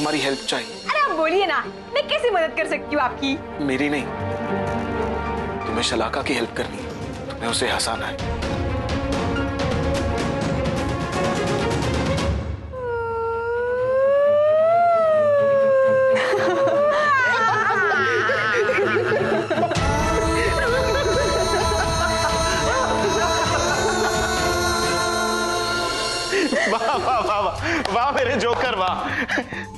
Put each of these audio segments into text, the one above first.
तुम्हारी हेल्प चाहिए। अरे आप बोलिए ना, मैं कैसे मदद कर सकती हूँ आपकी? मेरी नहीं, तुम्हें शलाका की हेल्प करनी है, तुम्हें उसे हंसाना है। वाह वाह वाह वाह वाह मेरे जोकर वाह,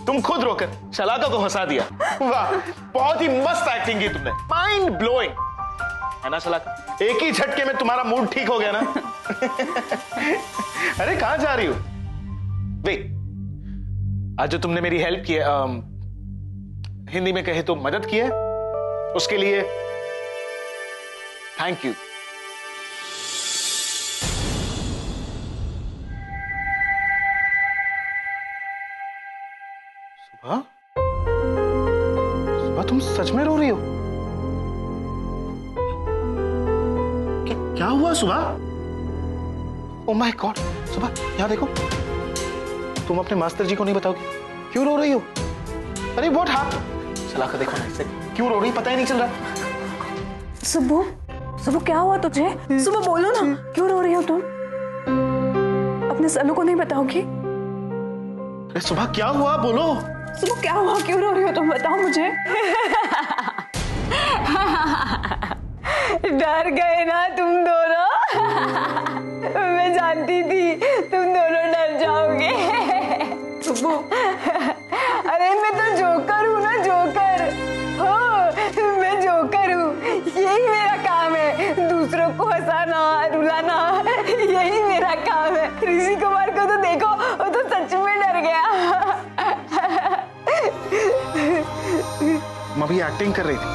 तुम खुद रोकर शलाका को हंसा दिया। वाह, बहुत ही मस्त एक्टिंग की तुमने, माइंड ब्लोइंग है ना शलाका? एक ही झटके में तुम्हारा मूड ठीक हो गया ना? अरे कहां जा रही हो? वेट, आज जो तुमने मेरी हेल्प की है, हिंदी में कहे तो मदद की है, उसके लिए थैंक यू। सुबह, सुबह तुम सच में रो रही हो? क्या हुआ सुबह? ओह माय गॉड, सुबह यहां देखो। तुम अपने मास्टर जी को नहीं बताओगी? क्यों रो रही हो? अरे व्हाट हैपेंड? शलाका देखो ना, इससे क्यों रो रही, पता ही नहीं चल रहा। सुबह, सुबह क्या हुआ तुझे? सुबह बोलो ना, क्यों रो रही हो तुम? अपने सलू को नहीं बताओगी? अरे सुबह क्या हुआ, बोलो। सुबह क्या हुआ, क्यों रो रही हो तुम, बताओ मुझे। डर गए ना तुम दोनों? मैं जानती थी तुम दोनों डर जाओगे। अरे मैं तो जोकर हूँ ना, जोकर हो, मैं जोकर हूँ। यही मेरा काम है, दूसरों को हंसाना, रुलाना, यही मेरा काम है। ऋषि कुमार को तो देखो, वो तो सच में डर गया। मैं भी एक्टिंग कर रही थी,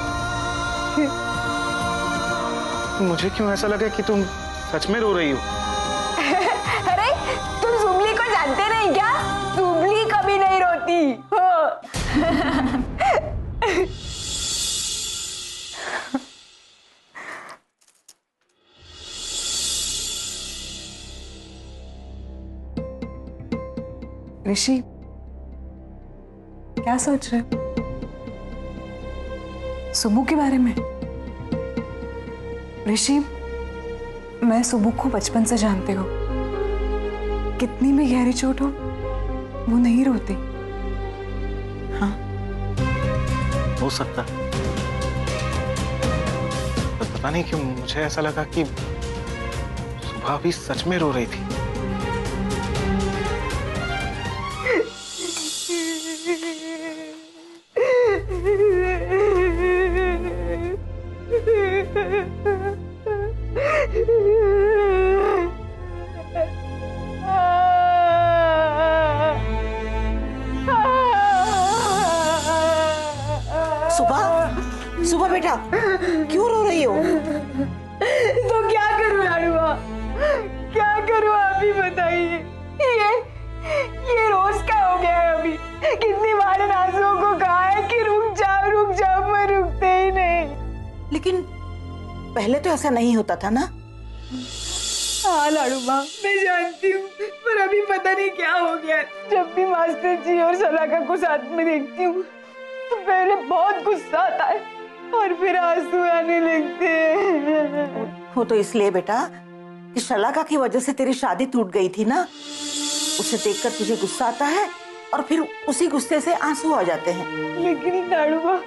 मुझे क्यों ऐसा लगा कि तुम सच में रो रही हो। अरे तुम जुबली को जानते नहीं क्या? जुबली कभी नहीं रोती हो। ऋषि, क्या सोच रहे हो? सुबह के बारे में? ऋषि, मैं सुबह को बचपन से जानती हूँ, कितनी भी गहरी चोट हो वो नहीं रोती। हाँ, हो सकता है, पर पता नहीं क्यों मुझे ऐसा लगा कि सुबह भी सच में रो रही थी। सुबह, सुबह बेटा, क्यों रो रही हो? तो क्या करूं लाडुआ, क्या करूं आप ही बताइए। ये रोज का हो गया है। अभी कितनी बार नाजुओं को कहा है कि रुक जाओ, पर रुकते ही नहीं। लेकिन पहले तो ऐसा नहीं होता था ना? हाँ लाडुआ, मैं जानती हूँ, पर अभी पता नहीं क्या हो गया। जब भी मास्टर जी और शलाका को साथ में देखती हूँ तो पहले बहुत गुस्सा आता है और फिर आंसू आने लगते हैं। वो तो इसलिए बेटा कि शलाका की वजह से तेरी शादी टूट गई थी ना, उसे देखकर तुझे गुस्सा आता है और फिर उसी गुस्से से आंसू आ जाते हैं। लेकिन लाडुआ,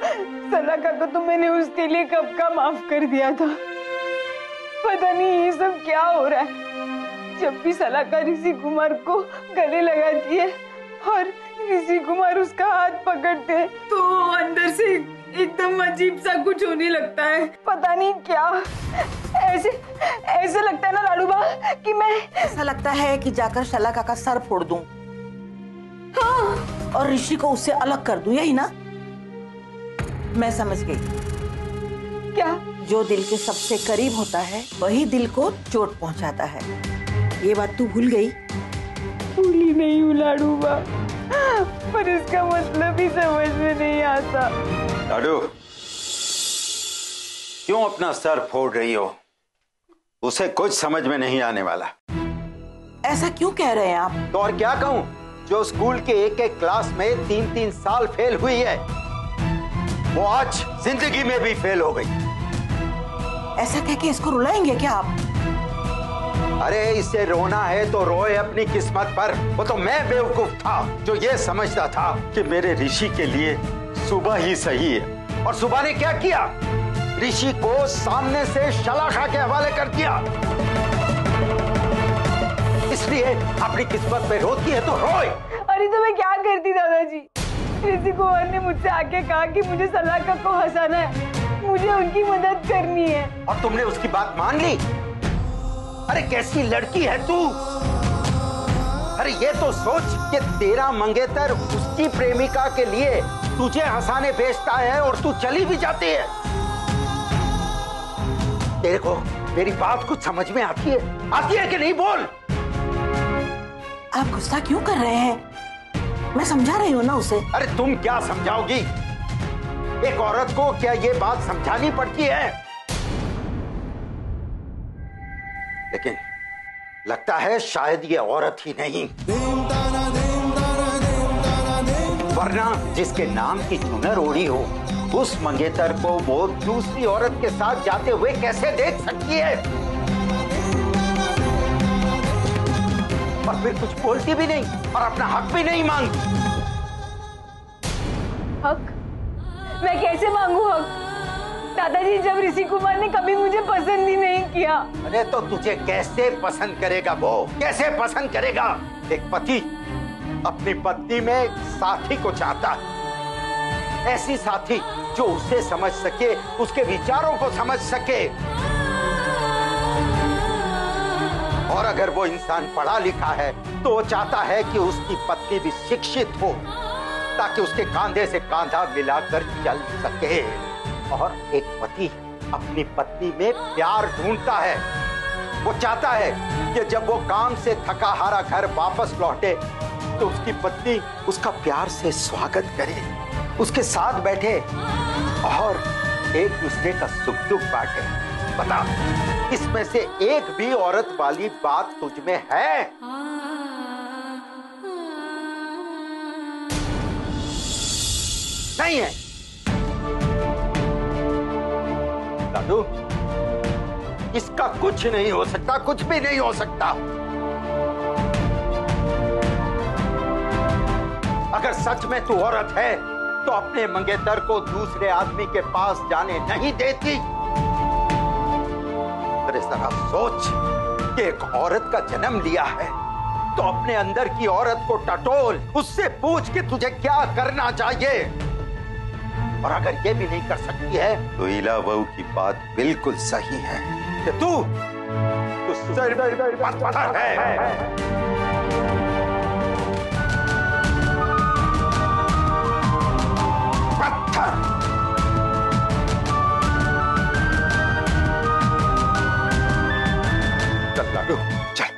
शलाका को तो मैंने उसके लिए कब का माफ कर दिया था। पता नहीं ये सब क्या हो रहा है। जब भी शलाका ऋषि कुमार को गले लगाती है और ऋषि कुमार उसका हाथ पकड़ते हैं तो अंदर से एकदम अजीब सा कुछ होने लगता है। पता नहीं क्या, ऐसे लगता है ना लाडुबा कि मैं, ऐसा लगता है कि जाकर शलाका का सर फोड़ दूं। हाँ, और ऋषि को उससे अलग कर दूं, यही ना? मैं समझ गई। क्या? जो दिल के सबसे करीब होता है वही दिल को चोट पहुंचाता है। ये बात तू भूल गई? भूली नहीं हूँ लाडुबा, पर इसका मतलब ही समझ में नहीं आता। लाडू, क्यों अपना सर फोड़ रही हो? उसे कुछ समझ में नहीं आने वाला। ऐसा क्यों कह रहे हैं आप? तो और क्या कहूं? जो स्कूल के एक एक क्लास में 3-3 साल फेल हुई है, वो आज जिंदगी में भी फेल हो गई। ऐसा कह के इसको रुलाएंगे क्या आप? अरे इसे रोना है तो रोए अपनी किस्मत पर। वो तो मैं बेवकूफ था जो ये समझता था कि मेरे ऋषि के लिए सुबह ही सही है। और सुबह ने क्या किया? ऋषि को सामने से शलाका के हवाले कर दिया। इसलिए अपनी किस्मत पे रोती है तो रोए। अरे तो मैं क्या करती दादाजी? ऋषि कुमार ने मुझसे आके कहा कि मुझे सलाका को हंसाना है, मुझे उनकी मदद करनी है। और तुमने उसकी बात मान ली? अरे कैसी लड़की है तू? अरे ये तो सोच कि तेरा मंगेतर उसकी प्रेमिका के लिए तुझे हंसाने भेजता है और तू चली भी जाती है। तेरे को मेरी बात कुछ समझ में आती है? आती है कि नहीं? बोल। आप गुस्सा क्यों कर रहे हैं? मैं समझा रही हूँ ना उसे। अरे तुम क्या समझाओगी? एक औरत को क्या ये बात समझानी पड़ती है? लेकिन लगता है शायद ये औरत ही नहीं, वरना जिसके नाम की चुनर ओढ़ी हो उस मंगेतर को वो दूसरी औरत के साथ जाते हुए कैसे देख सकती है? और फिर कुछ बोलती भी नहीं और अपना हक भी नहीं मांगती। हक? मैं कैसे मांगू हक? दादाजी, जब ऋषि कुमार ने कभी मुझे पसंद ही नहीं किया। अरे तो तुझे कैसे पसंद करेगा वो? कैसे पसंद करेगा? एक पति अपनी पत्नी में एक साथी को चाहता है, ऐसी साथी जो उसे समझ सके, उसके विचारों को समझ सके। और अगर वो इंसान पढ़ा लिखा है तो वो चाहता है कि उसकी पत्नी भी शिक्षित हो, ताकि उसके कंधे से कंधा मिलाकर चल सके। और एक पति अपनी पत्नी में प्यार ढूंढता है। वो चाहता है कि जब वो काम से थका हारा घर वापस लौटे तो उसकी पत्नी उसका प्यार से स्वागत करे, उसके साथ बैठे और एक दूसरे का सुख दुख बांटे। बता, इसमें से एक भी औरत वाली बात तुझ में है? नहीं है। दादू, इसका कुछ नहीं हो सकता, कुछ भी नहीं हो सकता। अगर सच में तू औरत है तो अपने मंगेतर को दूसरे आदमी के पास जाने नहीं देती। अरे जरा सोच कि एक औरत का जन्म लिया है तो अपने अंदर की औरत को टटोल, उससे पूछ कि तुझे क्या करना चाहिए। और अगर ये भी नहीं कर सकती है तो इला बहू की बात बिल्कुल सही है कि तू सिर्फ पत्थर है। चल लाडू, चल।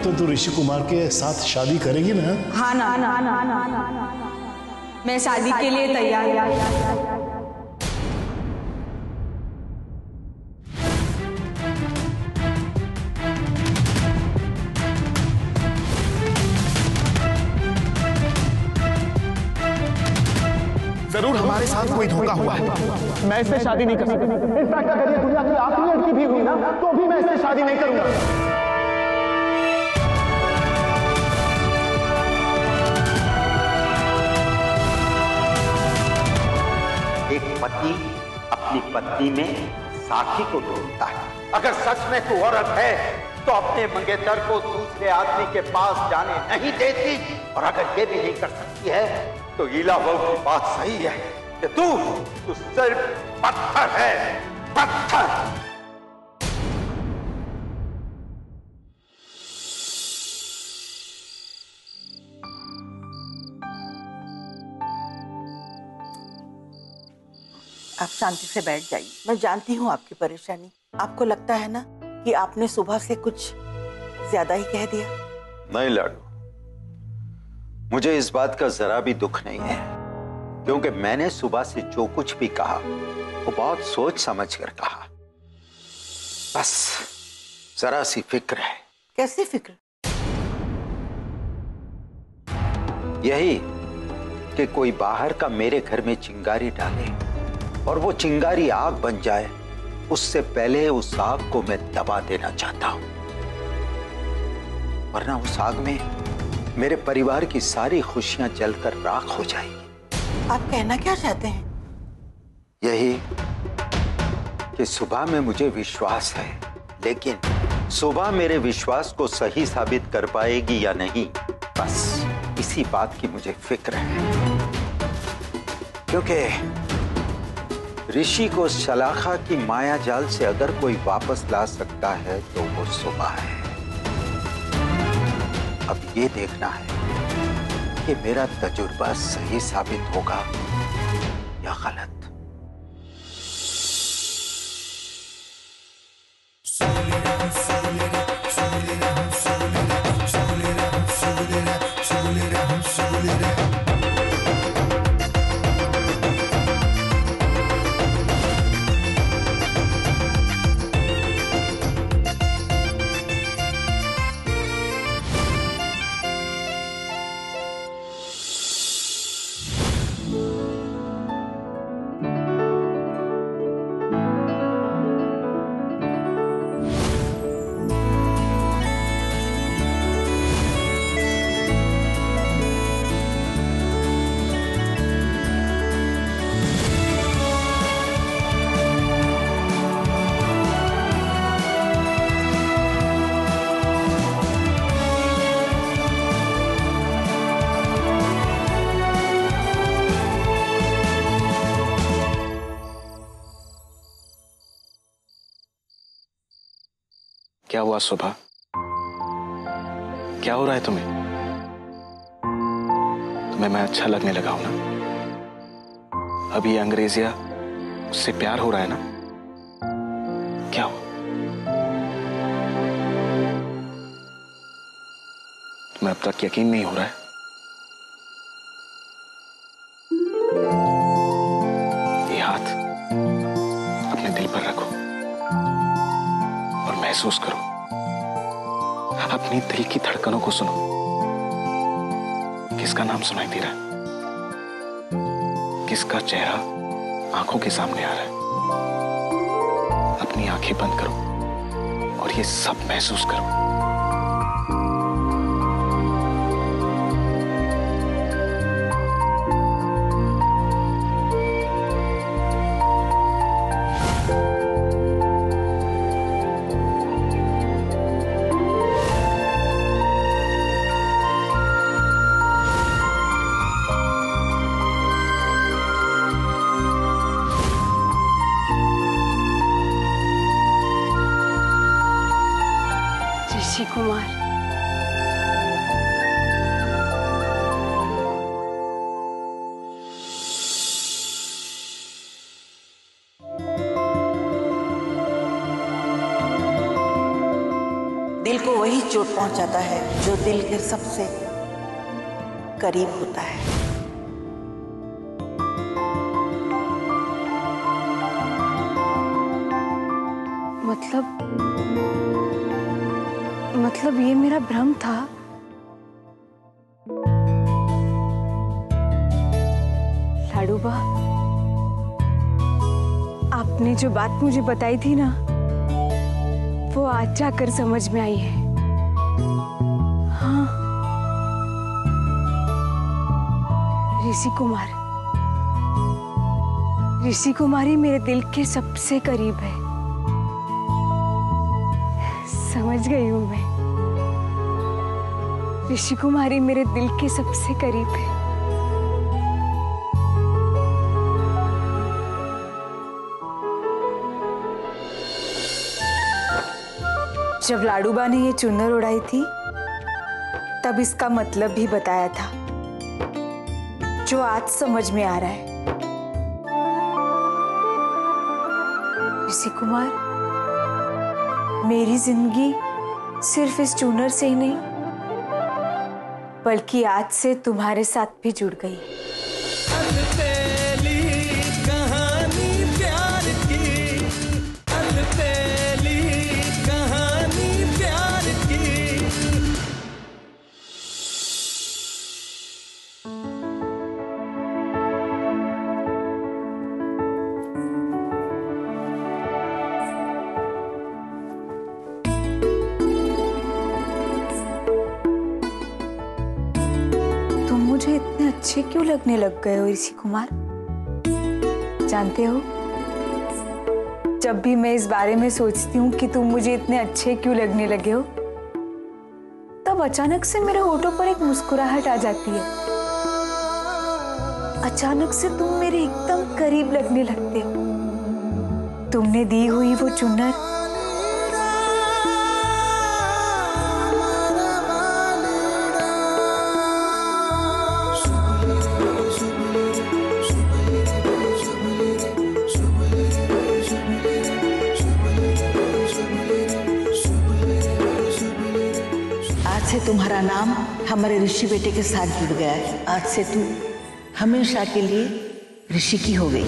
तो तू ऋषि कुमार के साथ शादी करेगी ना? हाँ ना, मैं शादी के लिए तैयार हूँ। जरूर हमारे साथ कोई धोखा हुआ है। मैं इससे शादी नहीं कर सकता। इनफैक्ट अगर ये दुनिया की आखिरी लड़की भी हुई ना तो भी मैं इससे शादी नहीं करूंगा। एक पति अपनी पत्नी में साथी को ढूंढता है। अगर सच में तू औरत है तो अपने मंगेतर को दूसरे आदमी के पास जाने नहीं देती। और अगर ये भी नहीं कर सकती है तो ईला बहू की बात सही है, कि तू सिर्फ पत्थर है, पत्थर। आप शांति से बैठ जाइए। मैं जानती हूँ आपकी परेशानी। आपको लगता है ना कि आपने सुबह से कुछ ज्यादा ही कह दिया। नहीं लाडू, मुझे इस बात का जरा भी दुख नहीं है, क्योंकि मैंने सुबह से जो कुछ भी कहा वो बहुत सोच समझ कर कहा। बस जरा सी फिक्र है। कैसी फिक्र? यही कि कोई बाहर का मेरे घर में चिंगारी डाले और वो चिंगारी आग बन जाए, उससे पहले उस आग को मैं दबा देना चाहता हूं, वरना उस आग में मेरे परिवार की सारी खुशियां जलकर राख हो जाएगी। आप कहना क्या चाहते हैं? यही कि सुबह में मुझे विश्वास है, लेकिन सुबह मेरे विश्वास को सही साबित कर पाएगी या नहीं, बस इसी बात की मुझे फिक्र है। क्योंकि ऋषि को शलाखा की माया जाल से अगर कोई वापस ला सकता है तो वो सुबह है। अब ये देखना है कि मेरा तजुर्बा सही साबित होगा या गलत। क्या हुआ सुबह? क्या हो रहा है तुम्हें? तुम्हें मैं अच्छा लगने लगा हूं ना? अभी अंग्रेजिया उससे प्यार हो रहा है ना? क्या हुआ? तुम्हें अब तक यकीन नहीं हो रहा है? ये हाथ अपने दिल पर रखो और महसूस करो। अपनी दिल की धड़कनों को सुनो। किसका नाम सुनाई दे रहा है? किसका चेहरा आंखों के सामने आ रहा है? अपनी आंखें बंद करो और ये सब महसूस करो। ऋषि कुमार, दिल को वही चोट पहुंचाता है जो दिल के सबसे करीब होता है। मतलब ये मेरा भ्रम था। लाडूबा, आपने जो बात मुझे बताई थी ना, वो आज जाकर समझ में आई है। हाँ, ऋषि कुमारी मेरे दिल के सबसे करीब है। समझ गई हूं मैं। ऋषि कुमारी मेरे दिल के सबसे करीब है। जब लाडूबा ने ये चुन्नर उड़ाई थी तब इसका मतलब भी बताया था, जो आज समझ में आ रहा है। ऋषि कुमार, मेरी जिंदगी सिर्फ इस चुन्नर से ही नहीं बल्कि आज से तुम्हारे साथ भी जुड़ गई। मुझे इतने अच्छे क्यों लगने लग गए हो ऋषि कुमार? जानते हो, जब भी मैं इस बारे में सोचती हूँ कि तुम मुझे इतने अच्छे क्यों लगने लगे हो, तब अचानक से मेरे होठों पर एक मुस्कुराहट आ जाती है। अचानक से तुम मेरे एकदम करीब लगने लगते हो। तुमने दी हुई वो चुन्नर तुम्हारा नाम हमारे ऋषि बेटे के साथ जुड़ गया है। आज से तू हमेशा के लिए ऋषि की हो गई।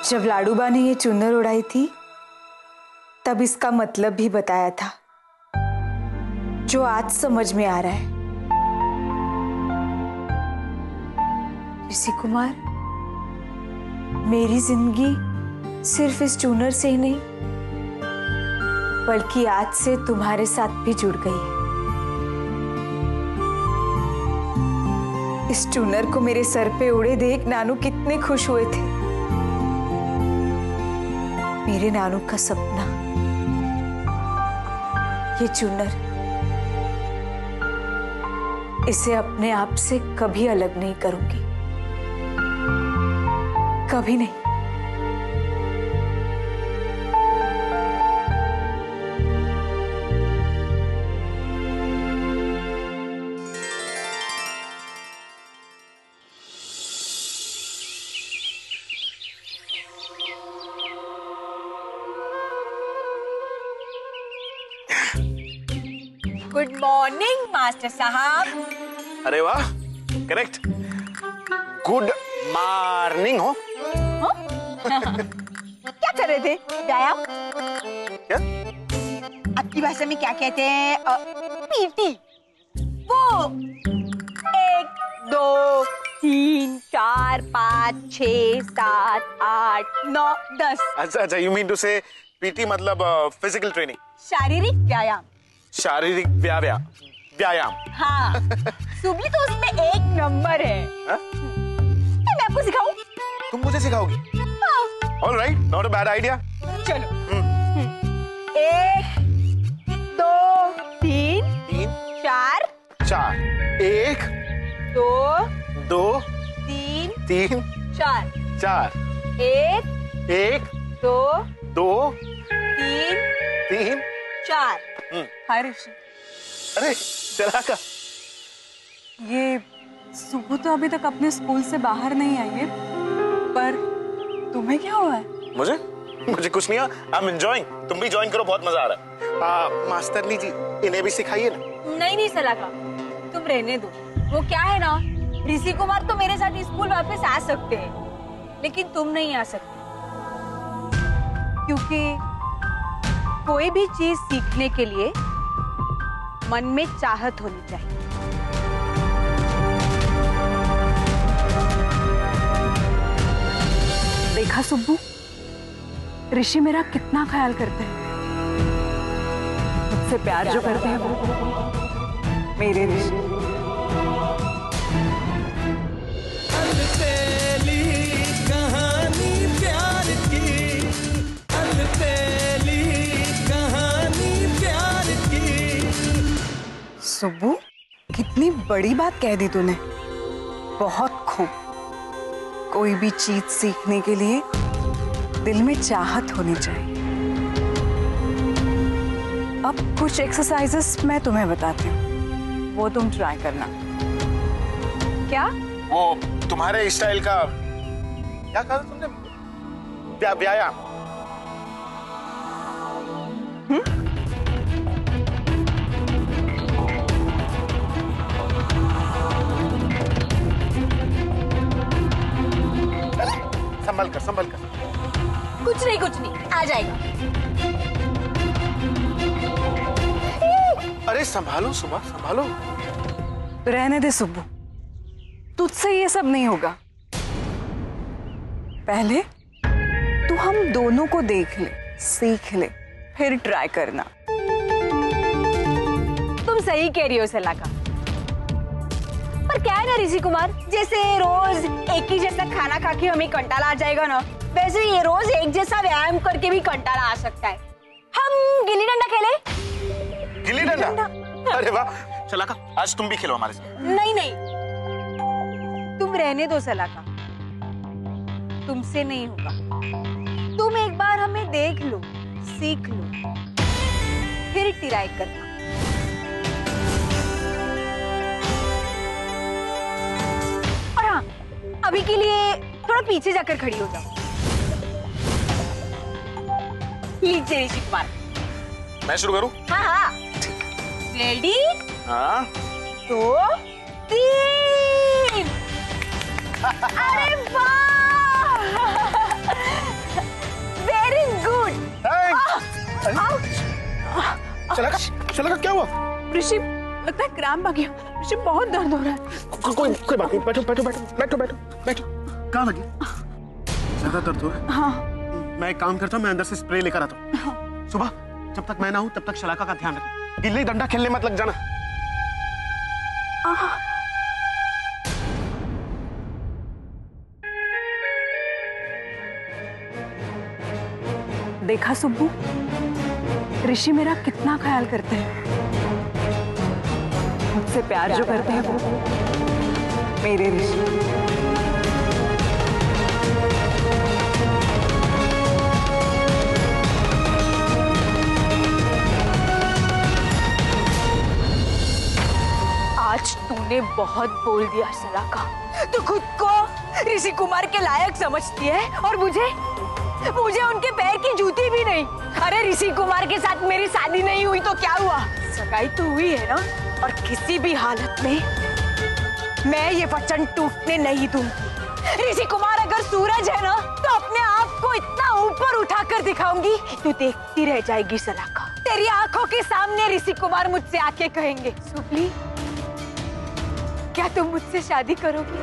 जब लाडूबा ने ये चुन्नर उड़ाई थी तब इसका मतलब भी बताया था, जो आज समझ में आ रहा है। ऋषि कुमार, मेरी जिंदगी सिर्फ इस चुन्नर से ही नहीं बल्कि आज से तुम्हारे साथ भी जुड़ गई है। इस चुन्नर को मेरे सर पे उड़े देख नानू कितने खुश हुए थे। मेरे नानू का सपना, ये चुन्नर, इसे अपने आप से कभी अलग नहीं करूंगी, कभी नहीं। गुड मॉर्निंग मास्टर साहब। अरे वाह, करेक्ट, गुड मॉर्निंग हो। क्या कर रहे थे? व्यायाम? क्या? आपकी भाषा में क्या कहते हैं? पीटी। वो 1 2 3 4 5 6 7 8 9 10। अच्छा, यू मीन टू से पीटी मतलब फिजिकल ट्रेनिंग, शारीरिक व्यायाम। शारीरिक व्यायाम। हाँ, सुबली तो उसमें 1 नंबर है। मैं आपको सिखाऊं? तुम मुझे सिखाओगी? All right, not a bad idea. चलो। 1 2 3 4 1 2 2 3 3 4 1 2 2 3 4। हर्ष, अरे चला का। ये सुबह तो अभी तक अपने स्कूल से बाहर नहीं आई है, पर तुम्हें क्या हुआ है? मुझे कुछ नहीं, आई एम एंजॉयिंग। तुम भी ज्वाइन करो, बहुत मजा आ रहा है। मास्टरनी जी, इन्हें भी सिखाइए ना। नहीं सलाका, तुम रहने दो। वो क्या है ना, ऋषि कुमार तो मेरे साथ स्कूल वापस आ सकते हैं, लेकिन तुम नहीं आ सकते, क्योंकि कोई भी चीज सीखने के लिए मन में चाहत होनी चाहिए। देखा सुब्बू, ऋषि मेरा कितना ख्याल करते हैं, मुझसे प्यार जो करते हैं वो मेरे ऋषि। सुब्बू, कितनी बड़ी बात कह दी तूने। बहुत खूब। कोई भी चीज सीखने के लिए दिल में चाहत होनी चाहिए। अब कुछ एक्सरसाइजेस मैं तुम्हें बताती हूँ, वो तुम ट्राई करना। क्या? वो तुम्हारे स्टाइल का क्या कहा तुमने? व्यायाम। संभल कर। कुछ नहीं आ जाएगा। अरे संभालो सुबह, संभालो। रहने दे सुब्बू, तुझसे ये सब नहीं होगा। पहले तू हम दोनों को देख ले, सीख ले, फिर ट्राई करना। तुम सही कह रही हो सलाका, पर क्या है ना ऋषि कुमार, जैसे रोज एक ही जैसा खाना खा के हमें कंटाला आ जाएगा ना, वैसे ये रोज एक जैसा व्यायाम करके भी कंटाला आ सकता है। हम गिल्ली डंडा खेले? गिल्ली डंडा? अरे वाह सलाका, आज तुम भी खेलो हमारे साथ। नहीं, तुम रहने दो सलाका, तुमसे नहीं होगा। तुम एक बार हमें देख लो, सीख लो, फिर ट्राई करना। और हाँ, अभी के लिए थोड़ा पीछे जाकर खड़ी हो जाओ। लीजिए ऋषि कुमार। मैं शुरू करूं? हाँ। रेडी? हाँ। 2, 3। अरे वाह! Very good. चला क्या हुआ? ऋषि, लगता है क्रैम्प आ गया। ऋषि, बहुत दर्द हो रहा है। कोई बात नहीं, बैठो। कहाँ लगी? ज्यादा दर्द हो रहा है? हाँ। मैं एक काम करता हूँ, मैं अंदर से स्प्रे लेकर आता हूँ। हाँ। सुबह जब तक मैं ना हूँ तब तक शलाका का ध्यान रखो। गिल्ली डंडा खेलने मत लग जाना। देखा सुब्बू, ऋषि मेरा कितना ख्याल करते हैं, मुझसे प्यार जो करते हैं वो मेरे ऋषि। आज तूने बहुत बोल दिया सलाका। तू खुद को ऋषि कुमार के लायक समझती है और मुझे उनके पैर की जूती भी नहीं। अरे ऋषि कुमार के साथ मेरी शादी नहीं हुई तो क्या हुआ, सगाई तो हुई है ना। और किसी भी हालत में मैं ये वचन टूटने नहीं दूंगी। ऋषि कुमार अगर सूरज है ना तो अपने आप को इतना ऊपर उठाकर दिखाऊंगी, तू देखती रह जाएगी सलाका। तेरी आंखों के सामने ऋषि कुमार मुझसे आके कहेंगे, सुपली क्या तुम मुझसे शादी करोगी?